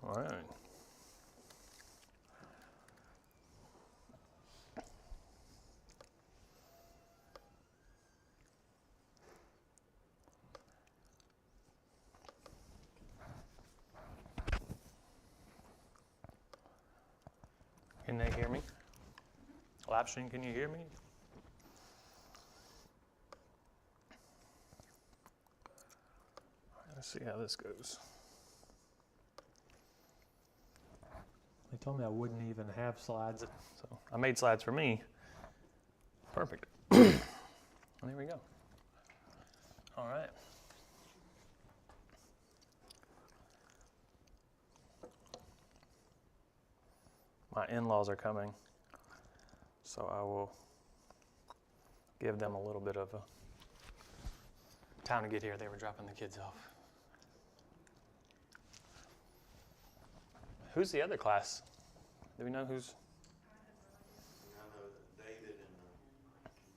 All right. Can they hear me? Live stream, can you hear me? All right, let's see how this goes. They told me I wouldn't even have slides, so I made slides for me. Perfect. There we go. All right. My in-laws are coming, so I will give them a little bit of a time to get here. They were dropping the kids off. Who's the other class? Do we know who's? I know that David and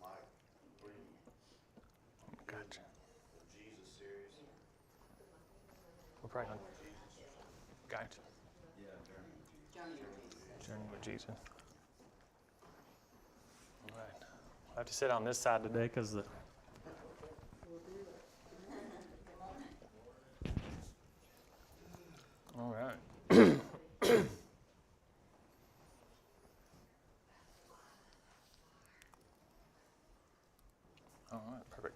Mike Green. Gotcha. The Jesus series. We're probably on. Gotcha. Yeah, Journey with Jesus. All right. I have to sit on this side today because the. All right. All right, perfect.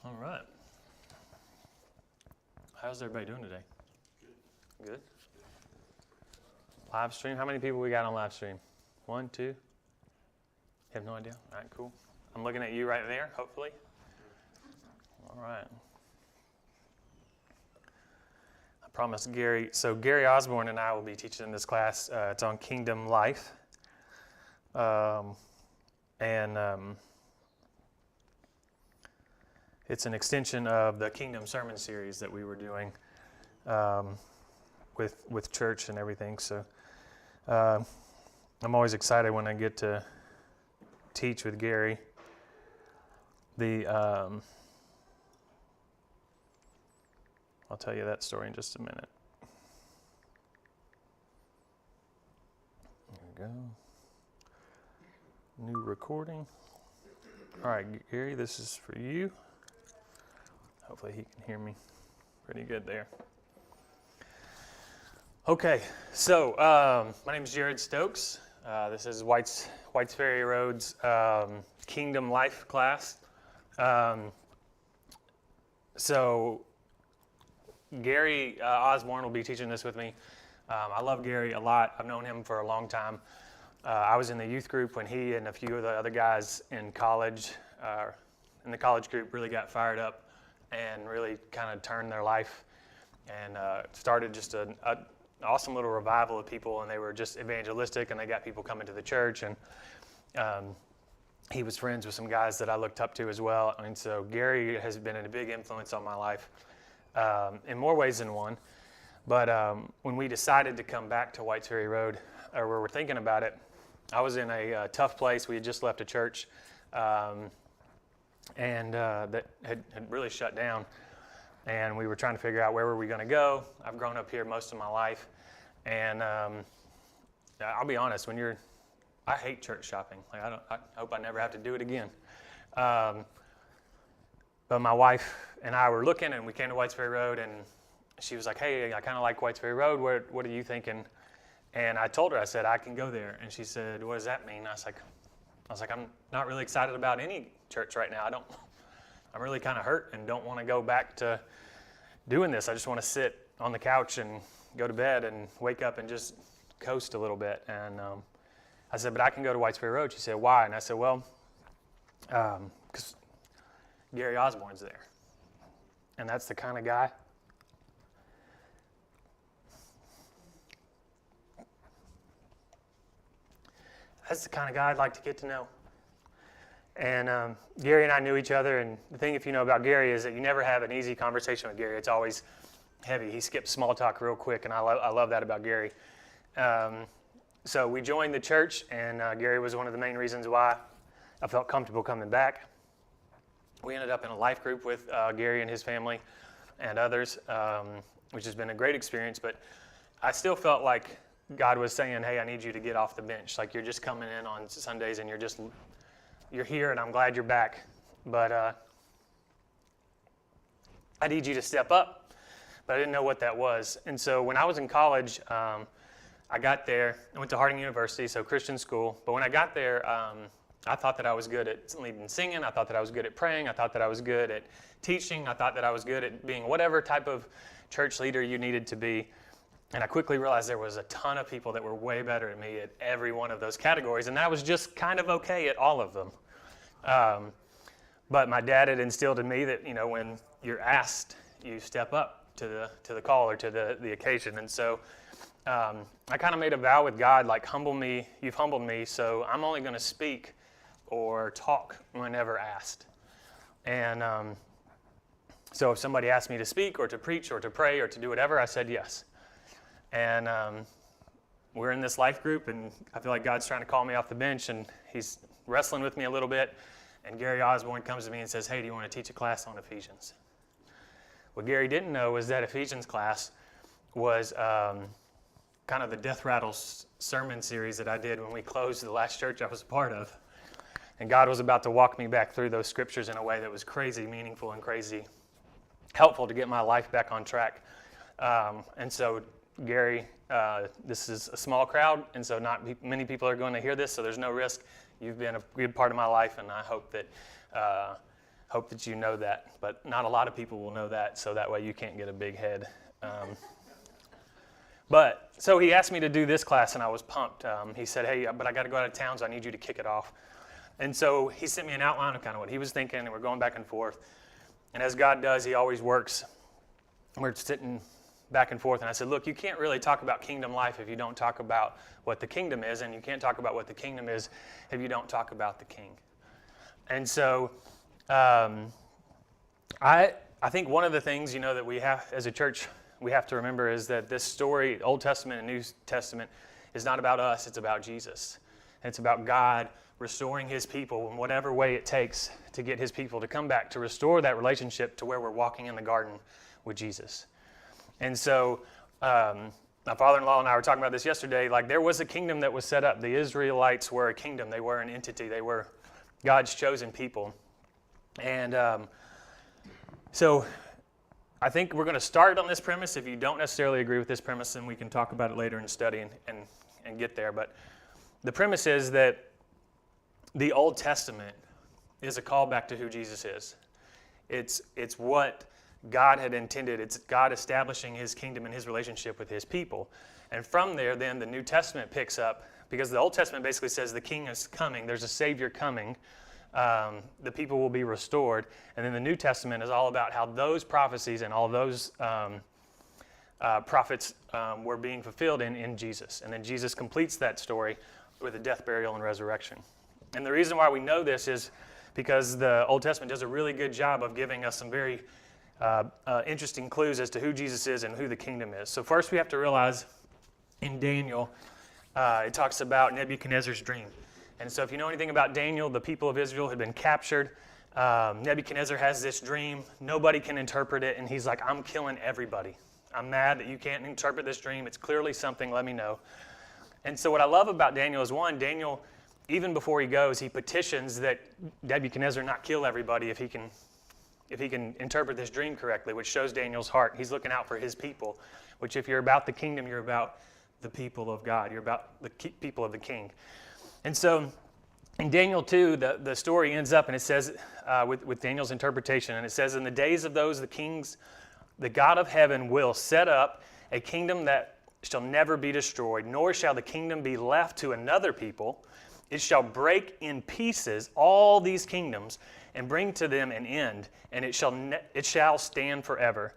All right. How's everybody doing today? Good. Live stream. How many people we got on live stream? 1, 2? You have no idea? All right, cool. I'm looking at you right there, hopefully. All right. I promised Gary. So Gary Osborne and I will be teaching in this class. It's on Kingdom Life. It's an extension of the Kingdom Sermon series that we were doing with church and everything. So I'm always excited when I get to teach with Gary. I'll tell you that story in just a minute. There we go. New recording. All right, Gary, this is for you. Hopefully he can hear me pretty good there. Okay, so my name is Jared Stokes. This is White's Ferry Road's Kingdom Life class. So Gary Osborne will be teaching this with me. I love Gary a lot. I've known him for a long time. I was in the youth group when he and a few of the other guys in college, in the college group, really got fired up and really kind of turned their life and started just an awesome little revival of people, and they were just evangelistic, and they got people coming to the church, and he was friends with some guys that I looked up to as well. And so Gary has been a big influence on my life in more ways than one. But when we decided to come back to White's Ferry Road, or we were thinking about it, I was in a tough place. We had just left a church and that had really shut down. And we were trying to figure out where were we going to go. I've grown up here most of my life. And I'll be honest, I hate church shopping. Like I hope I never have to do it again. But my wife and I were looking, and we came to White's Ferry Road, and she was like, "Hey, I kind of like White's Ferry Road. What are you thinking?" And I told her, I said, "I can go there." And she said, "What does that mean?" I was like, "I'm not really excited about any church right now. I'm really kind of hurt and don't want to go back to doing this. I just want to sit on the couch and go to bed and wake up and just coast a little bit." And I said, "But I can go to White's Ferry Road." She said, "Why?" And I said, "Well, because Gary Osborne's there. And that's the kind of guy I'd like to get to know." And Gary and I knew each other, and the thing, if you know about Gary, is that you never have an easy conversation with Gary. It's always heavy. He skips small talk real quick, and I love that about Gary. So we joined the church, and Gary was one of the main reasons why I felt comfortable coming back. We ended up in a life group with Gary and his family and others, which has been a great experience, but I still felt like God was saying, hey, I need you to get off the bench. Like, you're just coming in on Sundays and you're here, and I'm glad you're back. But I need you to step up. But I didn't know what that was. And so when I was in college, I got there. I went to Harding University, so Christian school. But when I got there, I thought that I was good at leading singing. I thought that I was good at praying. I thought that I was good at teaching. I thought that I was good at being whatever type of church leader you needed to be. And I quickly realized there was a ton of people that were way better than me at every one of those categories. And I was just kind of okay at all of them. But my dad had instilled in me that, when you're asked, you step up to the call or to the occasion. And so I kind of made a vow with God, like, humble me, you've humbled me, so I'm only going to speak or talk whenever asked. And so if somebody asked me to speak or to preach or to pray or to do whatever, I said yes. And we're in this life group, and I feel like God's trying to call me off the bench, and he's wrestling with me a little bit. And Gary Osborne comes to me and says, hey, do you want to teach a class on Ephesians? What Gary didn't know was that Ephesians class was kind of the death rattle sermon series that I did when we closed the last church I was a part of. And God was about to walk me back through those scriptures in a way that was crazy meaningful and crazy helpful to get my life back on track. And so, Gary, this is a small crowd, and so not many people are going to hear this, so there's no risk. You've been a good part of my life, and I hope that you know that. But not a lot of people will know that, so that way you can't get a big head. But so he asked me to do this class, and I was pumped. He said, hey, but I got to go out of town, so I need you to kick it off. And so he sent me an outline of kind of what he was thinking, and we're going back and forth. And as God does, he always works. We're sitting back and forth, and I said, look, you can't really talk about kingdom life if you don't talk about what the kingdom is, and you can't talk about what the kingdom is if you don't talk about the king. And so I think one of the things, that we have as a church, we have to remember is that this story, Old Testament and New Testament, is not about us, it's about Jesus. And it's about God restoring his people in whatever way it takes to get his people to come back, to restore that relationship to where we're walking in the garden with Jesus. And so my father-in-law and I were talking about this yesterday. Like, there was a kingdom that was set up. The Israelites were a kingdom. They were an entity. They were God's chosen people. And so I think we're going to start on this premise. If you don't necessarily agree with this premise, then we can talk about it later and study and get there. But the premise is that the Old Testament is a callback to who Jesus is. It's what God had intended. It's God establishing his kingdom and his relationship with his people. And from there, then, the New Testament picks up, because the Old Testament basically says the king is coming, there's a Savior coming, the people will be restored. And then the New Testament is all about how those prophecies and all those prophets were being fulfilled in Jesus. And then Jesus completes that story with a death, burial, and resurrection. And the reason why we know this is because the Old Testament does a really good job of giving us some very interesting clues as to who Jesus is and who the kingdom is. So first we have to realize in Daniel, it talks about Nebuchadnezzar's dream. And so if you know anything about Daniel, the people of Israel had been captured. Nebuchadnezzar has this dream. Nobody can interpret it. And he's like, I'm killing everybody. I'm mad that you can't interpret this dream. It's clearly something. Let me know. And so what I love about Daniel is, one, Daniel, even before he goes, he petitions that Nebuchadnezzar not kill everybody if he can interpret this dream correctly, which shows Daniel's heart. He's looking out for his people, which if you're about the kingdom, you're about the people of God. You're about the people of the king. And so in Daniel 2, the story ends up, and it says, with Daniel's interpretation, and it says, in the days of those, the kings, the God of heaven will set up a kingdom that shall never be destroyed, nor shall the kingdom be left to another people. It shall break in pieces all these kingdoms and bring to them an end, and it shall stand forever.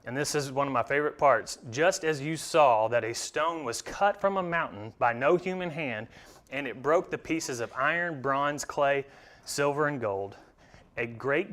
And this is one of my favorite parts. Just as you saw that a stone was cut from a mountain by no human hand, and it broke the pieces of iron, bronze, clay, silver, and gold, a great